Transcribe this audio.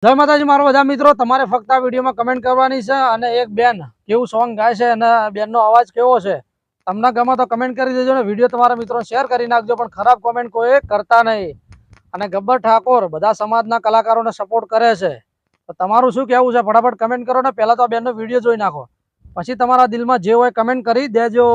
જય માતાજી મારા બધા મિત્રો, તમારે ફક્ત આ વિડીયોમાં કમેન્ટ કરવાની છે અને એક બેન કેવું સોંગ ગાય છે અને બેનનો અવાજ કેવો છે તમને ગમે તો કમેન્ટ કરી દેજો ને વિડીયો તમારા મિત્રોને શેર કરી નાખજો, પણ ખરાબ કોમેન્ટ કોઈ કરતા નહીં. અને ગબ્બર ઠાકોર બધા સમાજના કલાકારોને સપોર્ટ કરે છે, તો તમારું શું કહેવું છે ફટાફટ કમેન્ટ કરો ને. પહેલા તો આ બેનનો વિડીયો જોઈ નાખો, પછી તમારા દિલમાં જે હોય કમેન્ટ કરી દેજો.